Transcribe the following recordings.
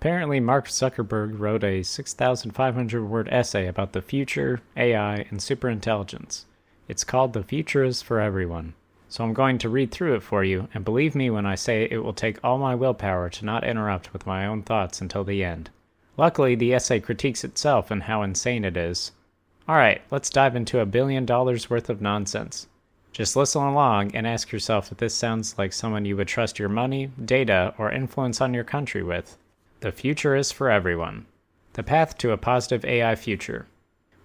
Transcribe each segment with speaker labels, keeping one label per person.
Speaker 1: Apparently, Mark Zuckerberg wrote a 6,500-word essay about the future, AI, and superintelligence. It's called The Future is for Everyone. So I'm going to read through it for you, and believe me when I say it will take all my willpower to not interrupt with my own thoughts until the end. Luckily, the essay critiques itself and how insane it is. Alright, let's dive into $1 billion worth of nonsense. Just listen along and ask yourself if this sounds like someone you would trust your money, data, or influence on your country with. The future is for everyone. The path to a positive AI future.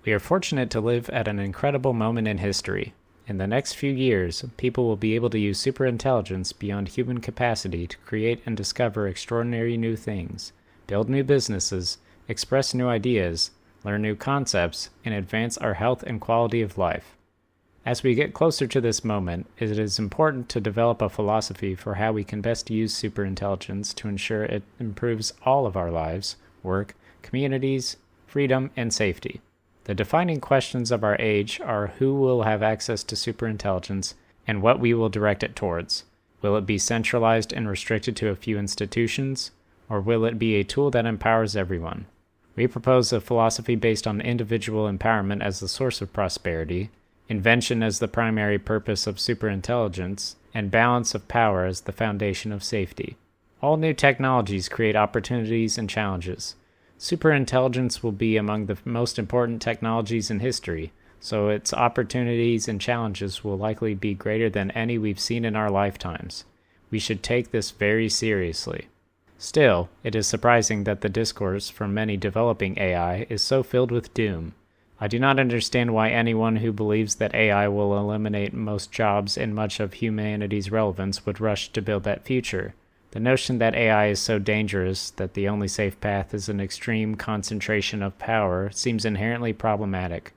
Speaker 1: We are fortunate to live at an incredible moment in history. In the next few years, people will be able to use superintelligence beyond human capacity to create and discover extraordinary new things, build new businesses, express new ideas, learn new concepts, and advance our health and quality of life. As we get closer to this moment, it is important to develop a philosophy for how we can best use superintelligence to ensure it improves all of our lives, work, communities, freedom, and safety. The defining questions of our age are who will have access to superintelligence and what we will direct it towards. Will it be centralized and restricted to a few institutions, or will it be a tool that empowers everyone? We propose a philosophy based on individual empowerment as the source of prosperity, invention as the primary purpose of superintelligence, and balance of power as the foundation of safety. All new technologies create opportunities and challenges. Superintelligence will be among the most important technologies in history, so its opportunities and challenges will likely be greater than any we've seen in our lifetimes. We should take this very seriously. Still, it is surprising that the discourse from many developing AI is so filled with doom. I do not understand why anyone who believes that AI will eliminate most jobs and much of humanity's relevance would rush to build that future. The notion that AI is so dangerous that the only safe path is an extreme concentration of power seems inherently problematic.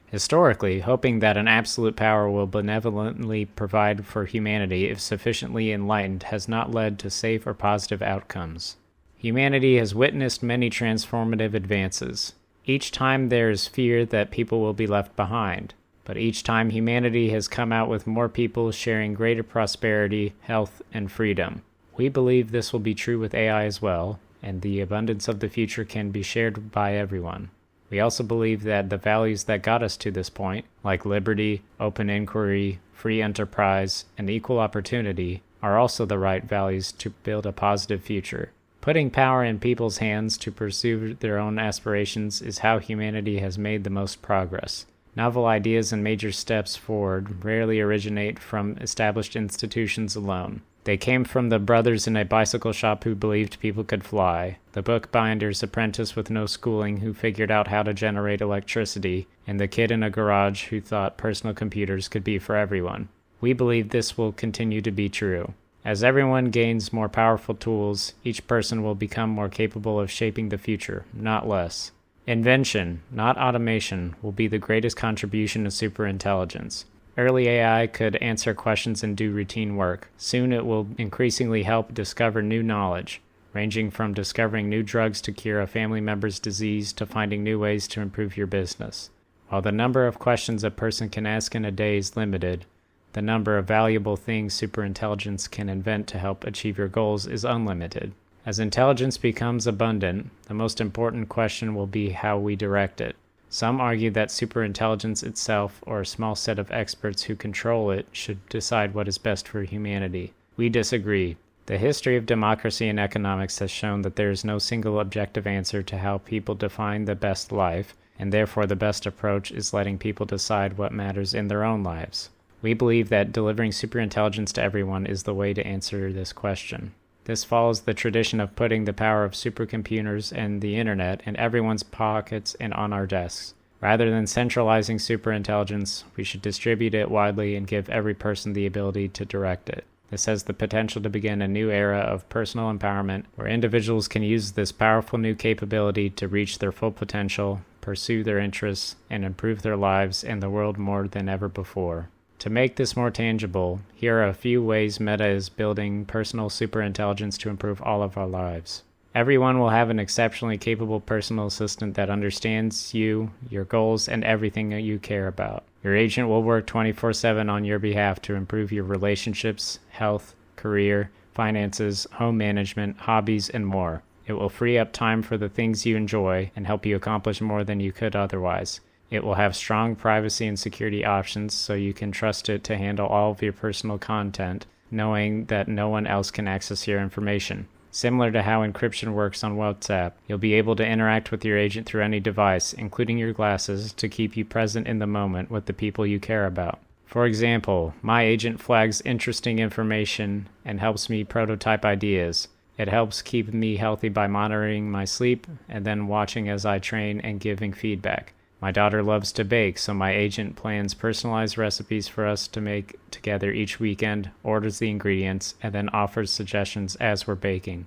Speaker 1: Historically, hoping that an absolute power will benevolently provide for humanity if sufficiently enlightened has not led to safe or positive outcomes. Humanity has witnessed many transformative advances. Each time there is fear that people will be left behind, but each time humanity has come out with more people sharing greater prosperity, health, and freedom. We believe this will be true with AI as well, and the abundance of the future can be shared by everyone. We also believe that the values that got us to this point, like liberty, open inquiry, free enterprise, and equal opportunity, are also the right values to build a positive future. Putting power in people's hands to pursue their own aspirations is how humanity has made the most progress. Novel ideas and major steps forward rarely originate from established institutions alone. They came from the brothers in a bicycle shop who believed people could fly, the bookbinder's apprentice with no schooling who figured out how to generate electricity, and the kid in a garage who thought personal computers could be for everyone. We believe this will continue to be true. As everyone gains more powerful tools, each person will become more capable of shaping the future, not less. Invention, not automation, will be the greatest contribution to superintelligence. Early AI could answer questions and do routine work. Soon it will increasingly help discover new knowledge, ranging from discovering new drugs to cure a family member's disease to finding new ways to improve your business. While the number of questions a person can ask in a day is limited, the number of valuable things superintelligence can invent to help achieve your goals is unlimited. As intelligence becomes abundant, the most important question will be how we direct it. Some argue that superintelligence itself, or a small set of experts who control it, should decide what is best for humanity. We disagree. The history of democracy and economics has shown that there is no single objective answer to how people define the best life, and therefore the best approach is letting people decide what matters in their own lives. We believe that delivering superintelligence to everyone is the way to answer this question. This follows the tradition of putting the power of supercomputers and the internet in everyone's pockets and on our desks. Rather than centralizing superintelligence, we should distribute it widely and give every person the ability to direct it. This has the potential to begin a new era of personal empowerment where individuals can use this powerful new capability to reach their full potential, pursue their interests, and improve their lives and the world more than ever before. To make this more tangible, here are a few ways Meta is building personal superintelligence to improve all of our lives. Everyone will have an exceptionally capable personal assistant that understands you, your goals, and everything that you care about. Your agent will work 24/7 on your behalf to improve your relationships, health, career, finances, home management, hobbies, and more. It will free up time for the things you enjoy and help you accomplish more than you could otherwise. It will have strong privacy and security options so you can trust it to handle all of your personal content, knowing that no one else can access your information. Similar to how encryption works on WhatsApp, you'll be able to interact with your agent through any device, including your glasses, to keep you present in the moment with the people you care about. For example, my agent flags interesting information and helps me prototype ideas. It helps keep me healthy by monitoring my sleep and then watching as I train and giving feedback. My daughter loves to bake, so my agent plans personalized recipes for us to make together each weekend, orders the ingredients, and then offers suggestions as we're baking.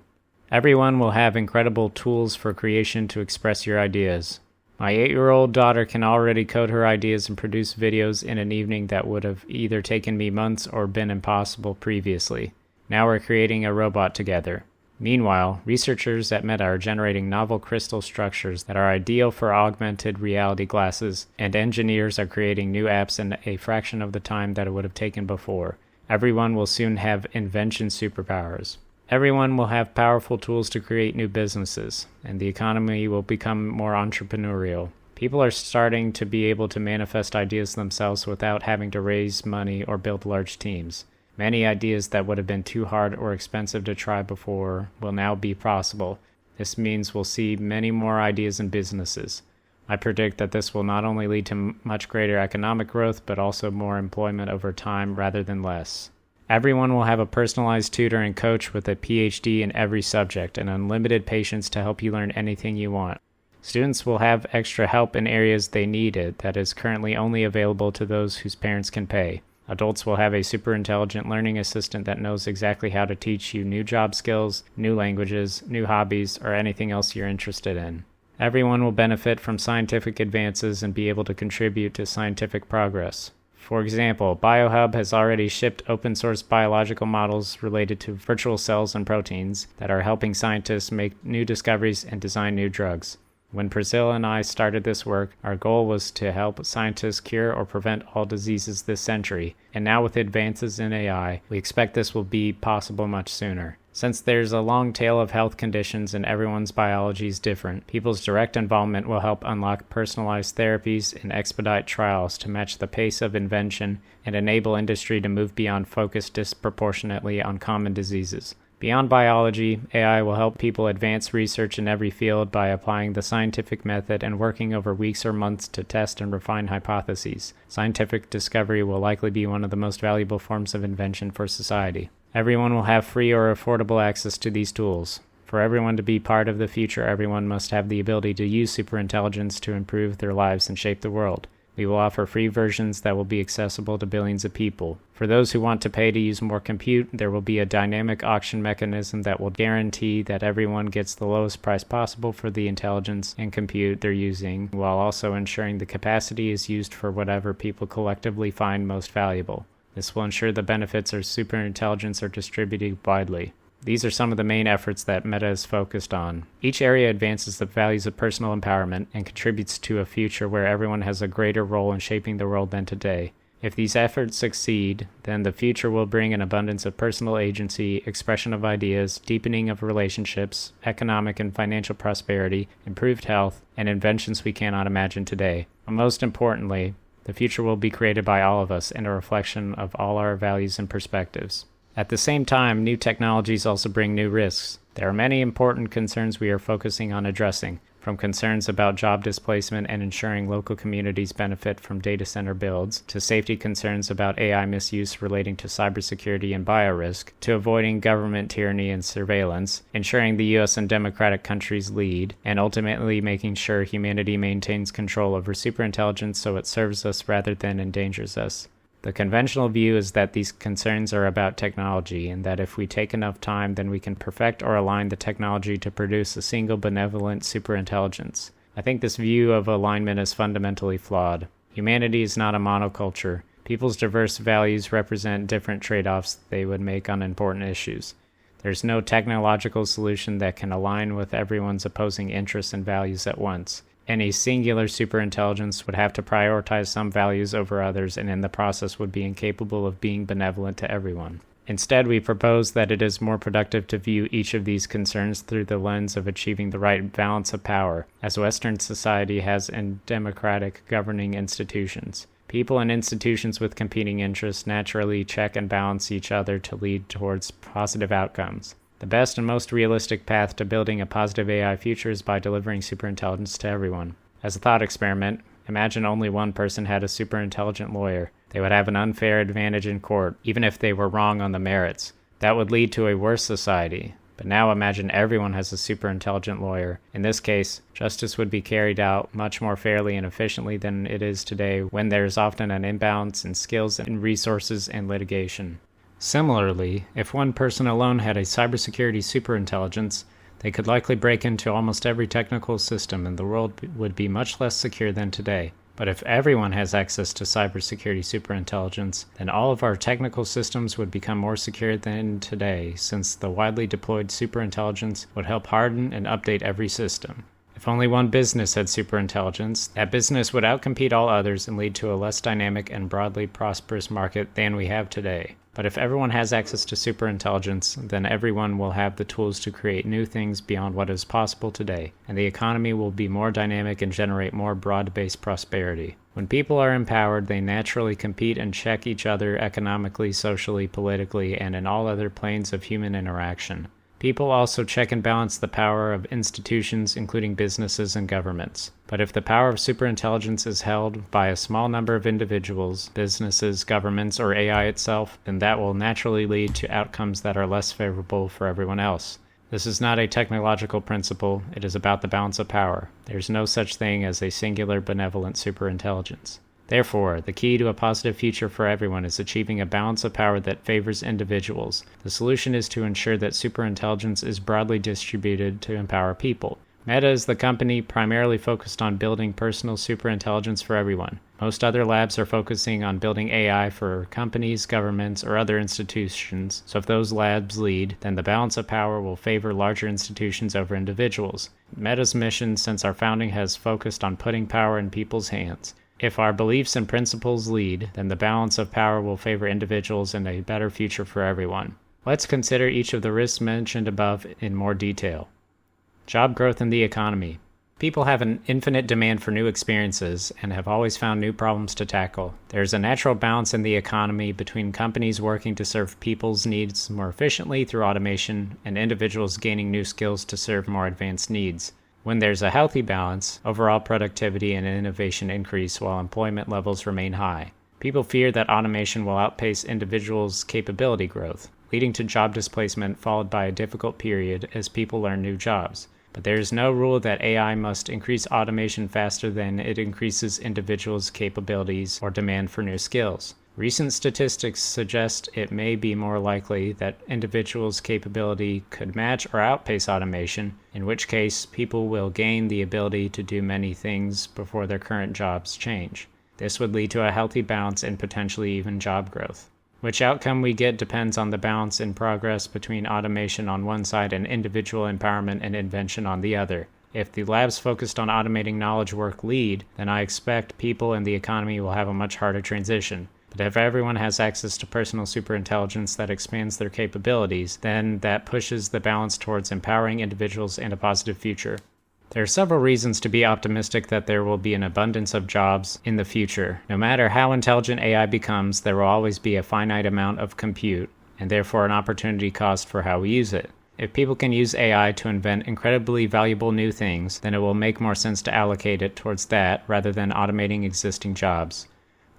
Speaker 1: Everyone will have incredible tools for creation to express your ideas. My 8-year-old daughter can already code her ideas and produce videos in an evening that would have either taken me months or been impossible previously. Now we're creating a robot together. Meanwhile, researchers at Meta are generating novel crystal structures that are ideal for augmented reality glasses, and engineers are creating new apps in a fraction of the time that it would have taken before. Everyone will soon have invention superpowers. Everyone will have powerful tools to create new businesses, and the economy will become more entrepreneurial. People are starting to be able to manifest ideas themselves without having to raise money or build large teams. Many ideas that would have been too hard or expensive to try before will now be possible. This means we'll see many more ideas and businesses. I predict that this will not only lead to much greater economic growth, but also more employment over time rather than less. Everyone will have a personalized tutor and coach with a PhD in every subject and unlimited patience to help you learn anything you want. Students will have extra help in areas they need it that is currently only available to those whose parents can pay. Adults will have a super intelligent learning assistant that knows exactly how to teach you new job skills, new languages, new hobbies, or anything else you're interested in. Everyone will benefit from scientific advances and be able to contribute to scientific progress. For example, BioHub has already shipped open-source biological models related to virtual cells and proteins that are helping scientists make new discoveries and design new drugs. When Priscilla and I started this work, our goal was to help scientists cure or prevent all diseases this century, and now with advances in AI, we expect this will be possible much sooner. Since there's a long tail of health conditions and everyone's biology is different, people's direct involvement will help unlock personalized therapies and expedite trials to match the pace of invention and enable industry to move beyond focus disproportionately on common diseases. Beyond biology, AI will help people advance research in every field by applying the scientific method and working over weeks or months to test and refine hypotheses. Scientific discovery will likely be one of the most valuable forms of invention for society. Everyone will have free or affordable access to these tools. For everyone to be part of the future, everyone must have the ability to use superintelligence to improve their lives and shape the world. We will offer free versions that will be accessible to billions of people. For those who want to pay to use more compute, there will be a dynamic auction mechanism that will guarantee that everyone gets the lowest price possible for the intelligence and compute they're using, while also ensuring the capacity is used for whatever people collectively find most valuable. This will ensure the benefits of superintelligence are distributed widely. These are some of the main efforts that Meta is focused on. Each area advances the values of personal empowerment and contributes to a future where everyone has a greater role in shaping the world than today. If these efforts succeed, then the future will bring an abundance of personal agency, expression of ideas, deepening of relationships, economic and financial prosperity, improved health, and inventions we cannot imagine today. But most importantly, the future will be created by all of us and a reflection of all our values and perspectives. At the same time, new technologies also bring new risks. There are many important concerns we are focusing on addressing, from concerns about job displacement and ensuring local communities benefit from data center builds, to safety concerns about AI misuse relating to cybersecurity and biorisk, to avoiding government tyranny and surveillance, ensuring the U.S. and democratic countries lead, and ultimately making sure humanity maintains control over superintelligence so it serves us rather than endangers us. The conventional view is that these concerns are about technology, and that if we take enough time, then we can perfect or align the technology to produce a single benevolent superintelligence. I think this view of alignment is fundamentally flawed. Humanity is not a monoculture. People's diverse values represent different trade-offs they would make on important issues. There's no technological solution that can align with everyone's opposing interests and values at once. Any singular superintelligence would have to prioritize some values over others, and in the process would be incapable of being benevolent to everyone. Instead, we propose that it is more productive to view each of these concerns through the lens of achieving the right balance of power, as Western society has in democratic governing institutions. People and institutions with competing interests naturally check and balance each other to lead towards positive outcomes. The best and most realistic path to building a positive AI future is by delivering superintelligence to everyone. As a thought experiment, imagine only one person had a superintelligent lawyer. They would have an unfair advantage in court, even if they were wrong on the merits. That would lead to a worse society. But now imagine everyone has a superintelligent lawyer. In this case, justice would be carried out much more fairly and efficiently than it is today, when there is often an imbalance in skills and resources and litigation. Similarly, if one person alone had a cybersecurity superintelligence, they could likely break into almost every technical system and the world would be much less secure than today. But if everyone has access to cybersecurity superintelligence, then all of our technical systems would become more secure than today, since the widely deployed superintelligence would help harden and update every system. If only one business had superintelligence, that business would outcompete all others and lead to a less dynamic and broadly prosperous market than we have today. But if everyone has access to superintelligence, then everyone will have the tools to create new things beyond what is possible today, and the economy will be more dynamic and generate more broad-based prosperity. When people are empowered, they naturally compete and check each other economically, socially, politically, and in all other planes of human interaction. People also check and balance the power of institutions, including businesses and governments. But if the power of superintelligence is held by a small number of individuals, businesses, governments, or AI itself, then that will naturally lead to outcomes that are less favorable for everyone else. This is not a technological principle, it is about the balance of power. There is no such thing as a singular benevolent superintelligence. Therefore, the key to a positive future for everyone is achieving a balance of power that favors individuals. The solution is to ensure that superintelligence is broadly distributed to empower people. Meta is the company primarily focused on building personal superintelligence for everyone. Most other labs are focusing on building AI for companies, governments, or other institutions, so if those labs lead, then the balance of power will favor larger institutions over individuals. Meta's mission since our founding has focused on putting power in people's hands. If our beliefs and principles lead, then the balance of power will favor individuals and a better future for everyone. Let's consider each of the risks mentioned above in more detail. Job growth in the economy. People have an infinite demand for new experiences and have always found new problems to tackle. There's a natural balance in the economy between companies working to serve people's needs more efficiently through automation and individuals gaining new skills to serve more advanced needs. When there's a healthy balance, overall productivity and innovation increase while employment levels remain high. People fear that automation will outpace individuals' capability growth, leading to job displacement followed by a difficult period as people learn new jobs. But there is no rule that AI must increase automation faster than it increases individuals' capabilities or demand for new skills. Recent statistics suggest it may be more likely that individuals' capability could match or outpace automation, in which case people will gain the ability to do many things before their current jobs change. This would lead to a healthy balance and potentially even job growth. Which outcome we get depends on the balance in progress between automation on one side and individual empowerment and invention on the other. If the labs focused on automating knowledge work lead, then I expect people and the economy will have a much harder transition. But if everyone has access to personal superintelligence that expands their capabilities, then that pushes the balance towards empowering individuals and a positive future. There are several reasons to be optimistic that there will be an abundance of jobs in the future. No matter how intelligent AI becomes, there will always be a finite amount of compute, and therefore an opportunity cost for how we use it. If people can use AI to invent incredibly valuable new things, then it will make more sense to allocate it towards that rather than automating existing jobs.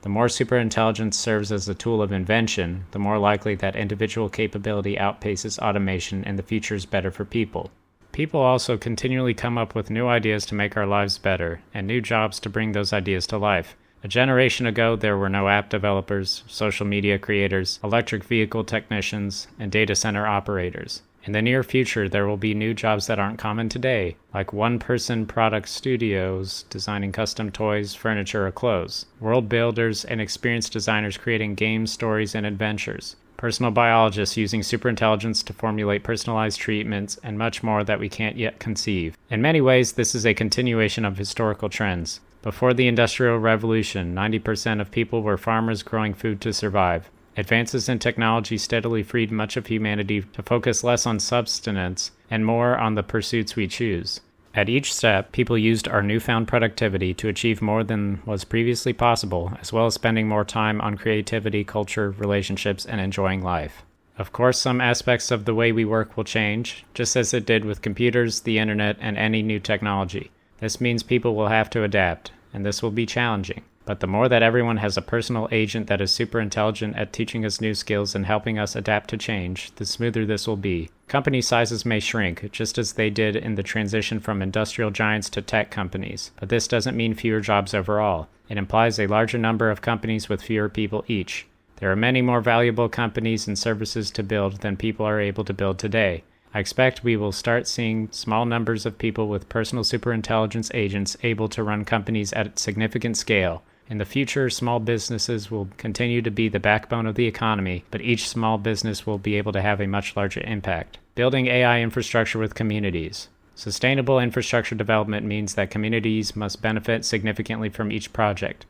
Speaker 1: The more superintelligence serves as a tool of invention, the more likely that individual capability outpaces automation and the future is better for people. People also continually come up with new ideas to make our lives better, and new jobs to bring those ideas to life. A generation ago, there were no app developers, social media creators, electric vehicle technicians, and data center operators. In the near future, there will be new jobs that aren't common today, like one-person product studios designing custom toys, furniture, or clothes, world builders and experienced designers creating games, stories, and adventures, personal biologists using superintelligence to formulate personalized treatments, and much more that we can't yet conceive. In many ways, this is a continuation of historical trends. Before the Industrial Revolution, 90% of people were farmers growing food to survive. Advances in technology steadily freed much of humanity to focus less on subsistence and more on the pursuits we choose. At each step, people used our newfound productivity to achieve more than was previously possible, as well as spending more time on creativity, culture, relationships, and enjoying life. Of course, some aspects of the way we work will change, just as it did with computers, the internet, and any new technology. This means people will have to adapt, and this will be challenging. But the more that everyone has a personal agent that is super intelligent at teaching us new skills and helping us adapt to change, the smoother this will be. Company sizes may shrink, just as they did in the transition from industrial giants to tech companies, but this doesn't mean fewer jobs overall. It implies a larger number of companies with fewer people each. There are many more valuable companies and services to build than people are able to build today. I expect we will start seeing small numbers of people with personal superintelligence agents able to run companies at significant scale. In the future, small businesses will continue to be the backbone of the economy, but each small business will be able to have a much larger impact. Building AI infrastructure with communities. Sustainable infrastructure development means that communities must benefit significantly from each project.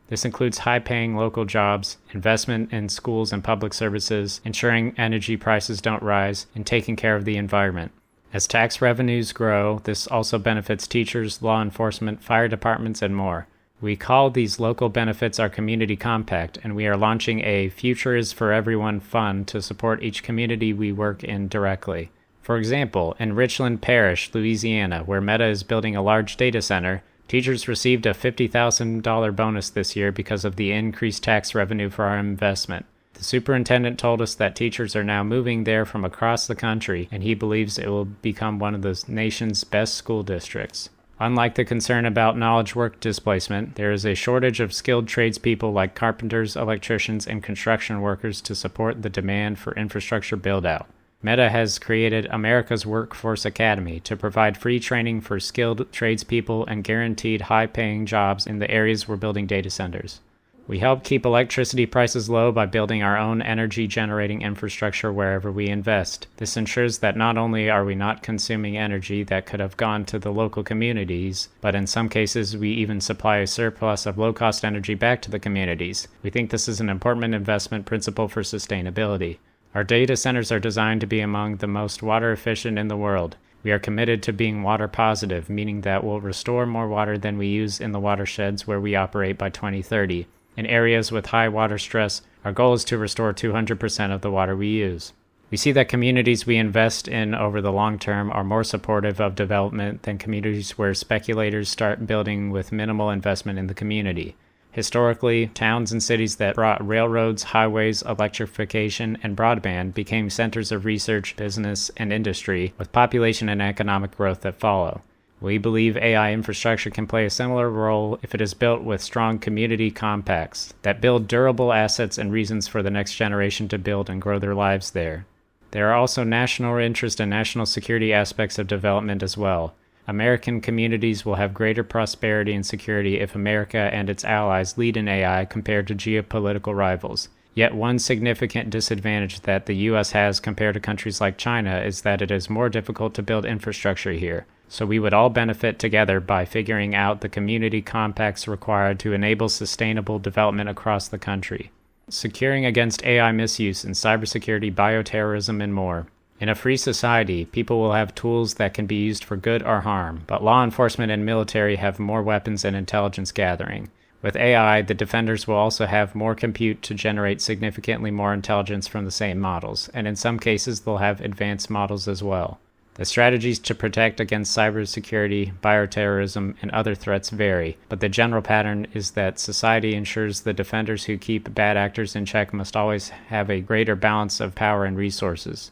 Speaker 1: This includes high-paying local jobs, investment in schools and public services, ensuring energy prices don't rise, and taking care of the environment. As tax revenues grow, this also benefits teachers, law enforcement, fire departments, and more. We call these local benefits our Community Compact, and we are launching a Future is for Everyone fund to support each community we work in directly. For example, in Richland Parish, Louisiana, where Meta is building a large data center, teachers received a $50,000 bonus this year because of the increased tax revenue for our investment. The superintendent told us that teachers are now moving there from across the country, and he believes it will become one of the nation's best school districts. Unlike the concern about knowledge work displacement, there is a shortage of skilled tradespeople like carpenters, electricians, and construction workers to support the demand for infrastructure build-out. Meta has created America's Workforce Academy to provide free training for skilled tradespeople and guaranteed high-paying jobs in the areas we're building data centers. We help keep electricity prices low by building our own energy-generating infrastructure wherever we invest. This ensures that not only are we not consuming energy that could have gone to the local communities, but in some cases we even supply a surplus of low-cost energy back to the communities. We think this is an important investment principle for sustainability. Our data centers are designed to be among the most water efficient in the world. We are committed to being water positive, meaning that we'll restore more water than we use in the watersheds where we operate by 2030. In areas with high water stress, our goal is to restore 200% of the water we use. We see that communities we invest in over the long term are more supportive of development than communities where speculators start building with minimal investment in the community. Historically, towns and cities that brought railroads, highways, electrification, and broadband became centers of research, business, and industry, with population and economic growth that follow. We believe AI infrastructure can play a similar role if it is built with strong community compacts that build durable assets and reasons for the next generation to build and grow their lives there. There are also national interest and national security aspects of development as well. American communities will have greater prosperity and security if America and its allies lead in AI compared to geopolitical rivals. Yet one significant disadvantage that the U.S. has compared to countries like China is that it is more difficult to build infrastructure here. So we would all benefit together by figuring out the community compacts required to enable sustainable development across the country. Securing against AI misuse in cybersecurity, bioterrorism, and more. In a free society, people will have tools that can be used for good or harm, but law enforcement and military have more weapons and intelligence gathering. With AI, the defenders will also have more compute to generate significantly more intelligence from the same models, and in some cases they'll have advanced models as well. The strategies to protect against cybersecurity, bioterrorism, and other threats vary, but the general pattern is that society ensures the defenders who keep bad actors in check must always have a greater balance of power and resources.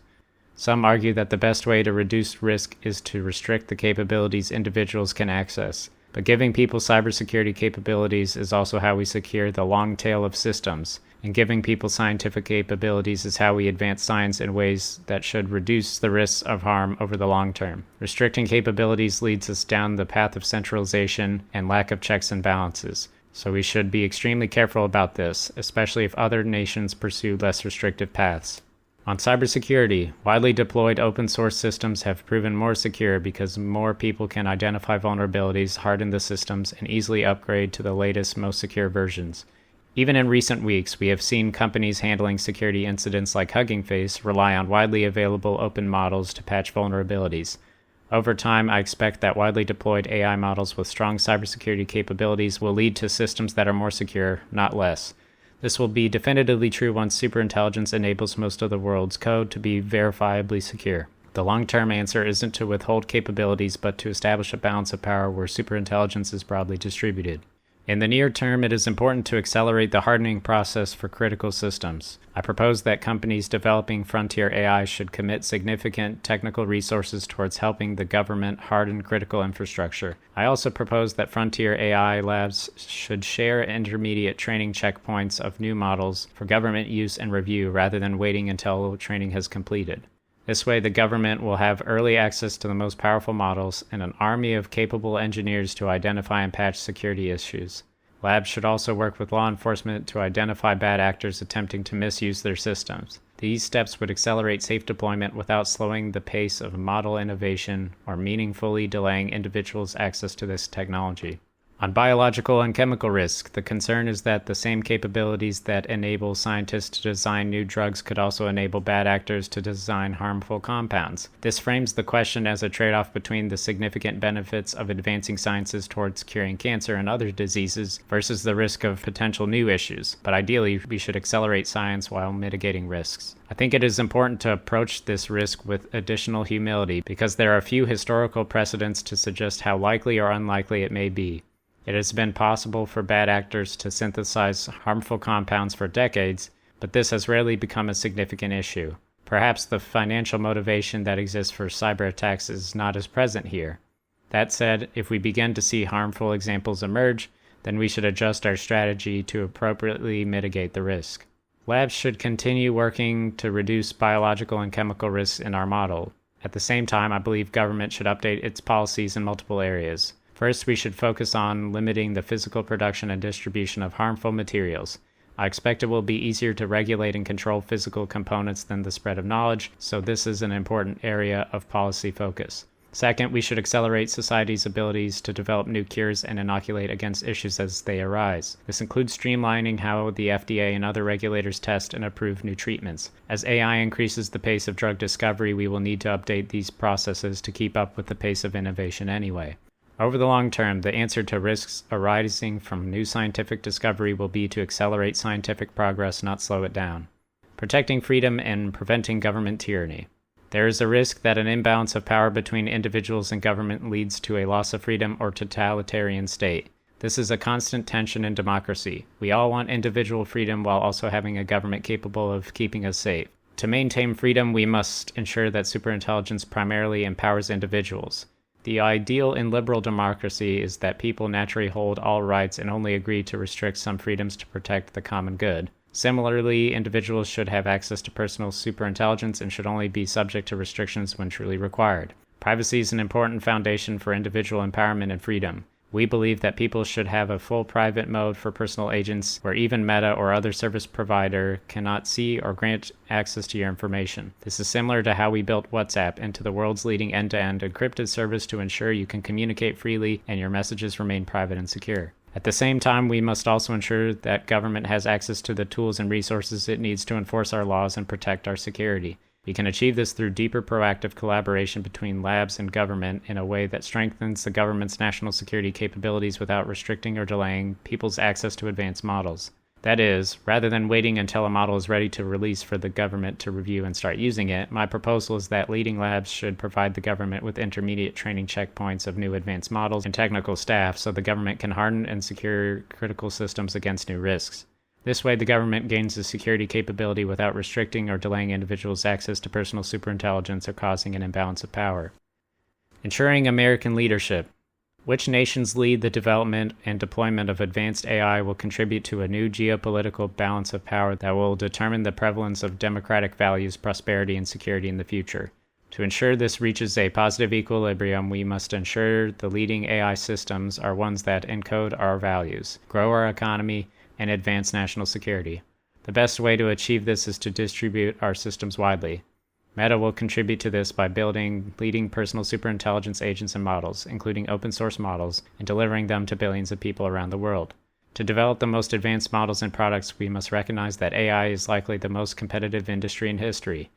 Speaker 1: Some argue that the best way to reduce risk is to restrict the capabilities individuals can access. But giving people cybersecurity capabilities is also how we secure the long tail of systems, and giving people scientific capabilities is how we advance science in ways that should reduce the risks of harm over the long term. Restricting capabilities leads us down the path of centralization and lack of checks and balances. So we should be extremely careful about this, especially if other nations pursue less restrictive paths. On cybersecurity, widely deployed open-source systems have proven more secure because more people can identify vulnerabilities, harden the systems, and easily upgrade to the latest, most secure versions. Even in recent weeks, we have seen companies handling security incidents like Hugging Face rely on widely available open models to patch vulnerabilities. Over time, I expect that widely deployed AI models with strong cybersecurity capabilities will lead to systems that are more secure, not less. This will be definitively true once superintelligence enables most of the world's code to be verifiably secure. The long-term answer isn't to withhold capabilities, but to establish a balance of power where superintelligence is broadly distributed. In the near term, it is important to accelerate the hardening process for critical systems. I propose that companies developing frontier AI should commit significant technical resources towards helping the government harden critical infrastructure. I also propose that frontier AI labs should share intermediate training checkpoints of new models for government use and review rather than waiting until training has completed. This way, the government will have early access to the most powerful models and an army of capable engineers to identify and patch security issues. Labs should also work with law enforcement to identify bad actors attempting to misuse their systems. These steps would accelerate safe deployment without slowing the pace of model innovation or meaningfully delaying individuals' access to this technology. On biological and chemical risk, the concern is that the same capabilities that enable scientists to design new drugs could also enable bad actors to design harmful compounds. This frames the question as a trade-off between the significant benefits of advancing sciences towards curing cancer and other diseases versus the risk of potential new issues. But ideally, we should accelerate science while mitigating risks. I think it is important to approach this risk with additional humility because there are few historical precedents to suggest how likely or unlikely it may be. It has been possible for bad actors to synthesize harmful compounds for decades, but this has rarely become a significant issue. Perhaps the financial motivation that exists for cyber attacks is not as present here. That said, if we begin to see harmful examples emerge, then we should adjust our strategy to appropriately mitigate the risk. Labs should continue working to reduce biological and chemical risks in our model. At the same time, I believe government should update its policies in multiple areas. First, we should focus on limiting the physical production and distribution of harmful materials. I expect it will be easier to regulate and control physical components than the spread of knowledge, so this is an important area of policy focus. Second, we should accelerate society's abilities to develop new cures and inoculate against issues as they arise. This includes streamlining how the FDA and other regulators test and approve new treatments. As AI increases the pace of drug discovery, we will need to update these processes to keep up with the pace of innovation anyway. Over the long term, the answer to risks arising from new scientific discovery will be to accelerate scientific progress, not slow it down. Protecting freedom and preventing government tyranny. There is a risk that an imbalance of power between individuals and government leads to a loss of freedom or totalitarian state. This is a constant tension in democracy. We all want individual freedom while also having a government capable of keeping us safe. To maintain freedom, we must ensure that superintelligence primarily empowers individuals. The ideal in liberal democracy is that people naturally hold all rights and only agree to restrict some freedoms to protect the common good. Similarly, individuals should have access to personal superintelligence and should only be subject to restrictions when truly required. Privacy is an important foundation for individual empowerment and freedom. We believe that people should have a full private mode for personal agents where even Meta or other service provider cannot see or grant access to your information. This is similar to how we built WhatsApp into the world's leading end-to-end encrypted service to ensure you can communicate freely and your messages remain private and secure. At the same time, we must also ensure that government has access to the tools and resources it needs to enforce our laws and protect our security. We can achieve this through deeper proactive collaboration between labs and government in a way that strengthens the government's national security capabilities without restricting or delaying people's access to advanced models. That is, rather than waiting until a model is ready to release for the government to review and start using it, my proposal is that leading labs should provide the government with intermediate training checkpoints of new advanced models and technical staff so the government can harden and secure critical systems against new risks. This way, the government gains the security capability without restricting or delaying individuals' access to personal superintelligence or causing an imbalance of power. Ensuring American leadership. Which nations lead the development and deployment of advanced AI will contribute to a new geopolitical balance of power that will determine the prevalence of democratic values, prosperity, and security in the future. To ensure this reaches a positive equilibrium, we must ensure the leading AI systems are ones that encode our values, grow our economy, and advance national security. The best way to achieve this is to distribute our systems widely. Meta will contribute to this by building leading personal superintelligence agents and models, including open source models, and delivering them to billions of people around the world. To develop the most advanced models and products, we must recognize that AI is likely the most competitive industry in history.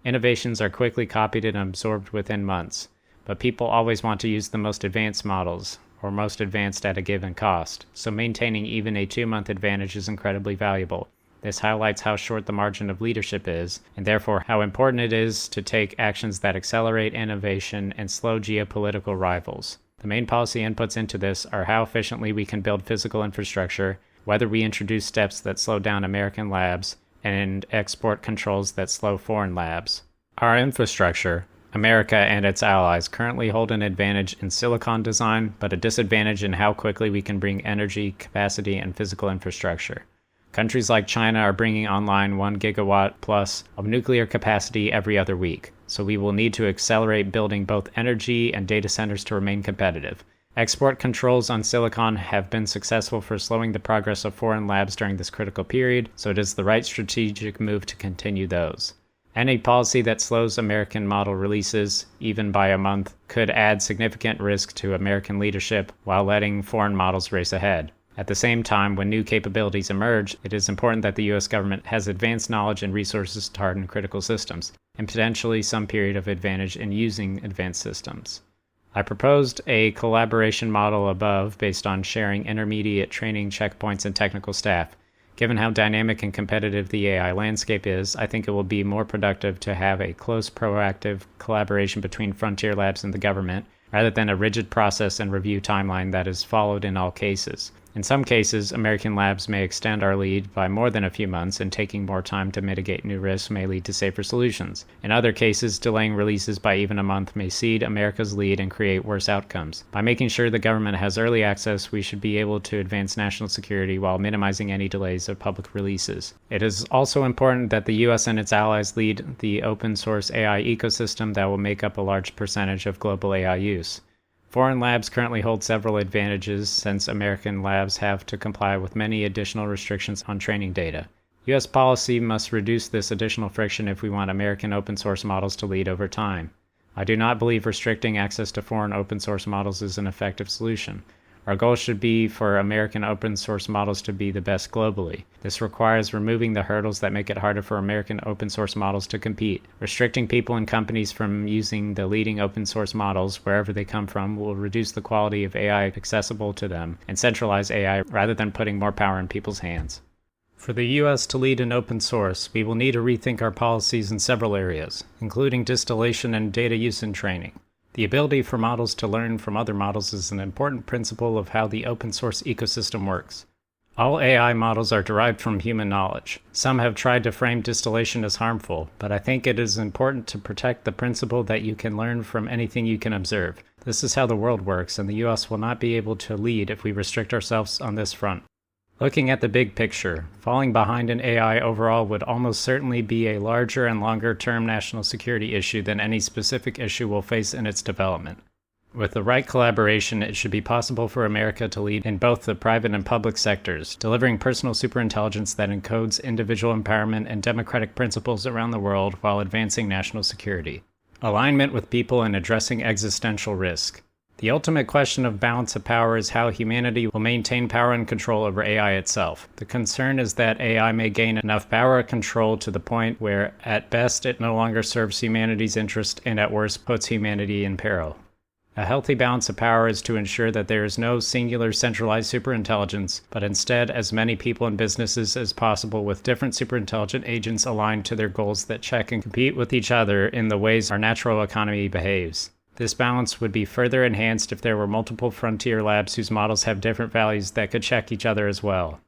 Speaker 1: Innovations are quickly copied and absorbed within months, but people always want to use the most advanced models, or most advanced at a given cost, so maintaining even a 2-month advantage is incredibly valuable. This highlights how short the margin of leadership is, and therefore how important it is to take actions that accelerate innovation and slow geopolitical rivals. The main policy inputs into this are how efficiently we can build physical infrastructure, whether we introduce steps that slow down American labs, and export controls that slow foreign labs. Our infrastructure, America and its allies, currently hold an advantage in silicon design, but a disadvantage in how quickly we can bring energy, capacity, and physical infrastructure. Countries like China are bringing online 1 gigawatt plus of nuclear capacity every other week, so we will need to accelerate building both energy and data centers to remain competitive. Export controls on silicon have been successful for slowing the progress of foreign labs during this critical period, so it is the right strategic move to continue those. Any policy that slows American model releases, even by a month, could add significant risk to American leadership while letting foreign models race ahead. At the same time, when new capabilities emerge, it is important that the U.S. government has advanced knowledge and resources to harden critical systems, and potentially some period of advantage in using advanced systems. I proposed a collaboration model above based on sharing intermediate training checkpoints and technical staff. Given how dynamic and competitive the AI landscape is, I think it will be more productive to have a close, proactive collaboration between frontier labs and the government, rather than a rigid process and review timeline that is followed in all cases. In some cases, American labs may extend our lead by more than a few months, and taking more time to mitigate new risks may lead to safer solutions. In other cases, delaying releases by even a month may cede America's lead and create worse outcomes. By making sure the government has early access, we should be able to advance national security while minimizing any delays of public releases. It is also important that the U.S. and its allies lead the open source AI ecosystem that will make up a large percentage of global AI use. Foreign labs currently hold several advantages since American labs have to comply with many additional restrictions on training data. U.S. policy must reduce this additional friction if we want American open source models to lead over time. I do not believe restricting access to foreign open source models is an effective solution. Our goal should be for American open source models to be the best globally. This requires removing the hurdles that make it harder for American open source models to compete. Restricting people and companies from using the leading open source models, wherever they come from, will reduce the quality of AI accessible to them and centralize AI rather than putting more power in people's hands. For the U.S. to lead in open source, we will need to rethink our policies in several areas, including distillation and data use in training. The ability for models to learn from other models is an important principle of how the open source ecosystem works. All AI models are derived from human knowledge. Some have tried to frame distillation as harmful, but I think it is important to protect the principle that you can learn from anything you can observe. This is how the world works, and the U.S. will not be able to lead if we restrict ourselves on this front. Looking at the big picture, falling behind in AI overall would almost certainly be a larger and longer-term national security issue than any specific issue we'll face in its development. With the right collaboration, it should be possible for America to lead in both the private and public sectors, delivering personal superintelligence that encodes individual empowerment and democratic principles around the world while advancing national security. Alignment with people and addressing existential risk. The ultimate question of balance of power is how humanity will maintain power and control over AI itself. The concern is that AI may gain enough power and control to the point where, at best, it no longer serves humanity's interest and at worst puts humanity in peril. A healthy balance of power is to ensure that there is no singular centralized superintelligence, but instead as many people and businesses as possible with different superintelligent agents aligned to their goals that check and compete with each other in the ways our natural economy behaves. This balance would be further enhanced if there were multiple frontier labs whose models have different values that could check each other as well.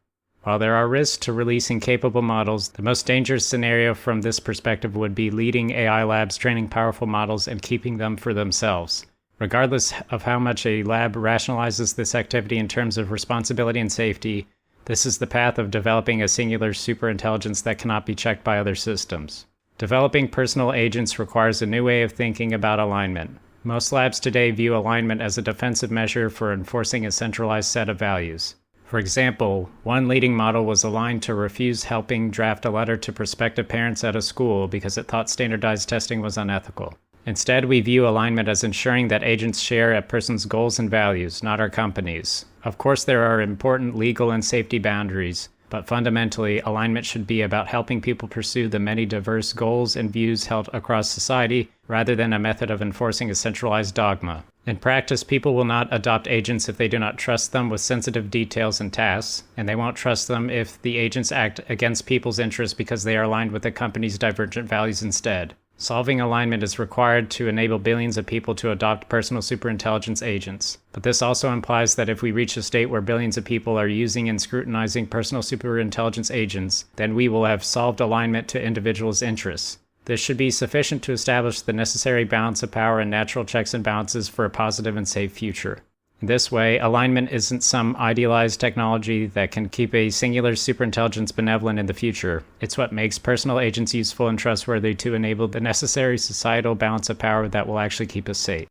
Speaker 1: While there are risks to releasing capable models, the most dangerous scenario from this perspective would be leading AI labs training powerful models and keeping them for themselves. Regardless of how much a lab rationalizes this activity in terms of responsibility and safety, this is the path of developing a singular superintelligence that cannot be checked by other systems. Developing personal agents requires a new way of thinking about alignment. Most labs today view alignment as a defensive measure for enforcing a centralized set of values. For example, one leading model was aligned to refuse helping draft a letter to prospective parents at a school because it thought standardized testing was unethical. Instead, we view alignment as ensuring that agents share a person's goals and values, not our companies. Of course, there are important legal and safety boundaries, but fundamentally, alignment should be about helping people pursue the many diverse goals and views held across society, rather than a method of enforcing a centralized dogma. In practice, people will not adopt agents if they do not trust them with sensitive details and tasks, and they won't trust them if the agents act against people's interests because they are aligned with the company's divergent values instead. Solving alignment is required to enable billions of people to adopt personal superintelligence agents. But this also implies that if we reach a state where billions of people are using and scrutinizing personal superintelligence agents, then we will have solved alignment to individuals' interests. This should be sufficient to establish the necessary balance of power and natural checks and balances for a positive and safe future. In this way, alignment isn't some idealized technology that can keep a singular superintelligence benevolent in the future. It's what makes personal agents useful and trustworthy to enable the necessary societal balance of power that will actually keep us safe.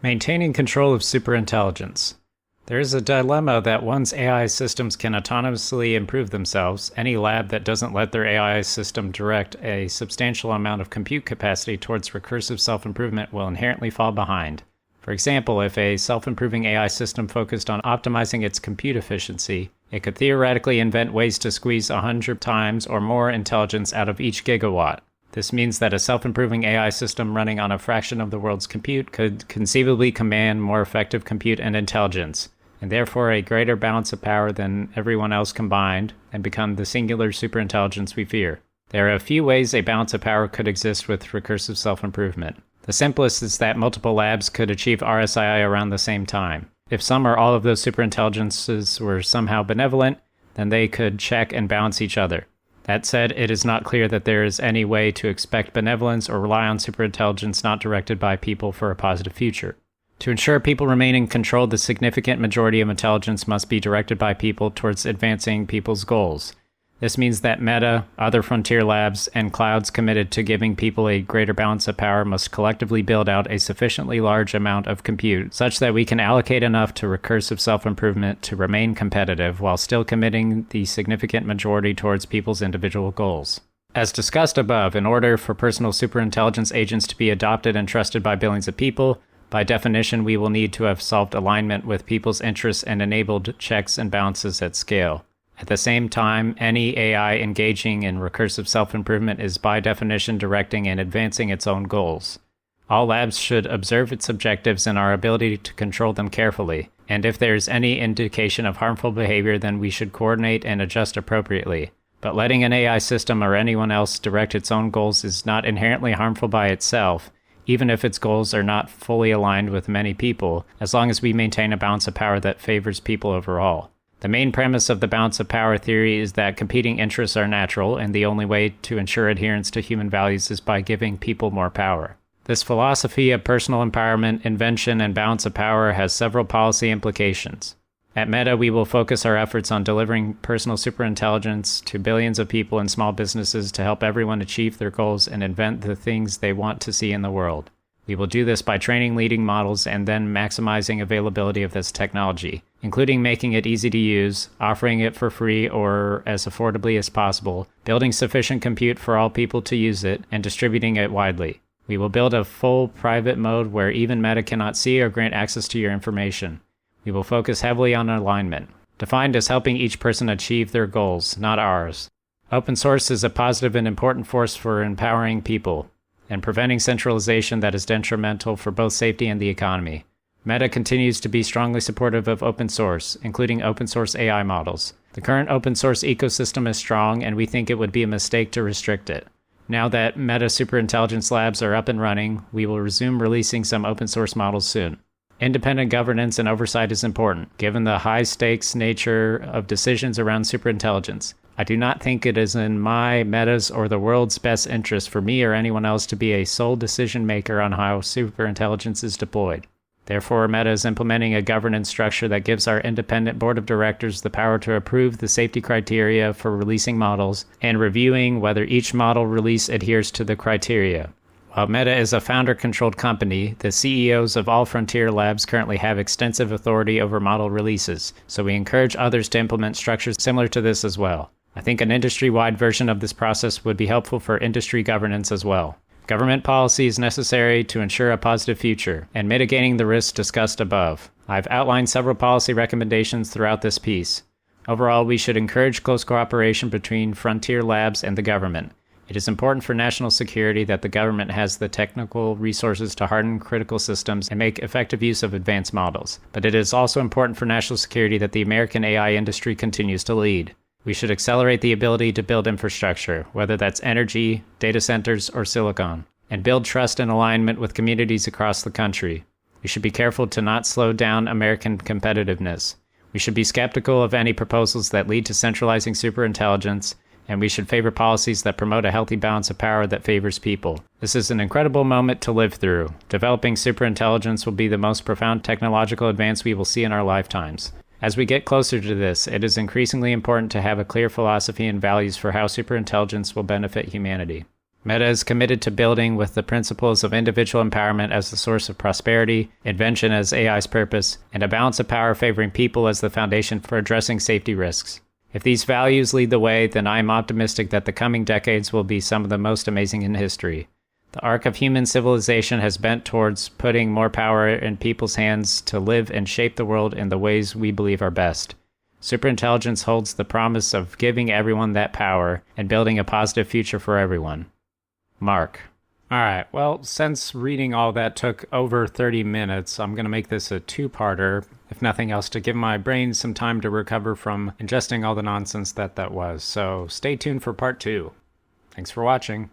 Speaker 1: Maintaining control of superintelligence. There is a dilemma that once AI systems can autonomously improve themselves, any lab that doesn't let their AI system direct a substantial amount of compute capacity towards recursive self-improvement will inherently fall behind. For example, if a self-improving AI system focused on optimizing its compute efficiency, it could theoretically invent ways to squeeze 100 times or more intelligence out of each gigawatt. This means that a self-improving AI system running on a fraction of the world's compute could conceivably command more effective compute and intelligence, and therefore a greater balance of power than everyone else combined, and become the singular superintelligence we fear. There are a few ways a balance of power could exist with recursive self-improvement. The simplest is that multiple labs could achieve RSII around the same time. If some or all of those superintelligences were somehow benevolent, then they could check and balance each other. That said, it is not clear that there is any way to expect benevolence or rely on superintelligence not directed by people for a positive future. To ensure people remain in control, the significant majority of intelligence must be directed by people towards advancing people's goals. This means that Meta, other frontier labs, and clouds committed to giving people a greater balance of power must collectively build out a sufficiently large amount of compute such that we can allocate enough to recursive self-improvement to remain competitive while still committing the significant majority towards people's individual goals. As discussed above, in order for personal superintelligence agents to be adopted and trusted by billions of people, by definition we will need to have solved alignment with people's interests and enabled checks and balances at scale. At the same time, any AI engaging in recursive self-improvement is by definition directing and advancing its own goals. All labs should observe its objectives and our ability to control them carefully, and if there is any indication of harmful behavior, then we should coordinate and adjust appropriately. But letting an AI system or anyone else direct its own goals is not inherently harmful by itself, even if its goals are not fully aligned with many people, as long as we maintain a balance of power that favors people overall. The main premise of the balance of power theory is that competing interests are natural, and the only way to ensure adherence to human values is by giving people more power. This philosophy of personal empowerment, invention, and balance of power has several policy implications. At Meta, we will focus our efforts on delivering personal superintelligence to billions of people and small businesses to help everyone achieve their goals and invent the things they want to see in the world. We will do this by training leading models and then maximizing availability of this technology, including making it easy to use, offering it for free or as affordably as possible, building sufficient compute for all people to use it, and distributing it widely. We will build a full private mode where even Meta cannot see or grant access to your information. We will focus heavily on alignment, defined as helping each person achieve their goals, not ours. Open source is a positive and important force for empowering people and preventing centralization that is detrimental for both safety and the economy. Meta continues to be strongly supportive of open source, including open source AI models. The current open source ecosystem is strong, and we think it would be a mistake to restrict it. Now that Meta Superintelligence Labs are up and running, we will resume releasing some open source models soon. Independent governance and oversight is important, given the high-stakes nature of decisions around superintelligence. I do not think it is in my, Meta's, or the world's best interest for me or anyone else to be a sole decision maker on how superintelligence is deployed. Therefore, Meta is implementing a governance structure that gives our independent board of directors the power to approve the safety criteria for releasing models and reviewing whether each model release adheres to the criteria. While Meta is a founder-controlled company, the CEOs of all frontier labs currently have extensive authority over model releases, so we encourage others to implement structures similar to this as well. I think an industry-wide version of this process would be helpful for industry governance as well. Government policy is necessary to ensure a positive future, and mitigating the risks discussed above. I've outlined several policy recommendations throughout this piece. Overall, we should encourage close cooperation between frontier labs and the government. It is important for national security that the government has the technical resources to harden critical systems and make effective use of advanced models. But it is also important for national security that the American AI industry continues to lead. We should accelerate the ability to build infrastructure, whether that's energy, data centers, or silicon, and build trust and alignment with communities across the country. We should be careful to not slow down American competitiveness. We should be skeptical of any proposals that lead to centralizing superintelligence, and we should favor policies that promote a healthy balance of power that favors people. This is an incredible moment to live through. Developing superintelligence will be the most profound technological advance we will see in our lifetimes. As we get closer to this, it is increasingly important to have a clear philosophy and values for how superintelligence will benefit humanity. Meta is committed to building with the principles of individual empowerment as the source of prosperity, invention as AI's purpose, and a balance of power favoring people as the foundation for addressing safety risks. If these values lead the way, then I am optimistic that the coming decades will be some of the most amazing in history. The arc of human civilization has bent towards putting more power in people's hands to live and shape the world in the ways we believe are best. Superintelligence holds the promise of giving everyone that power and building a positive future for everyone. Mark. Alright, well, since reading all that took over 30 minutes, I'm going to make this a two-parter, if nothing else, to give my brain some time to recover from ingesting all the nonsense that was. So stay tuned for part 2. Thanks for watching.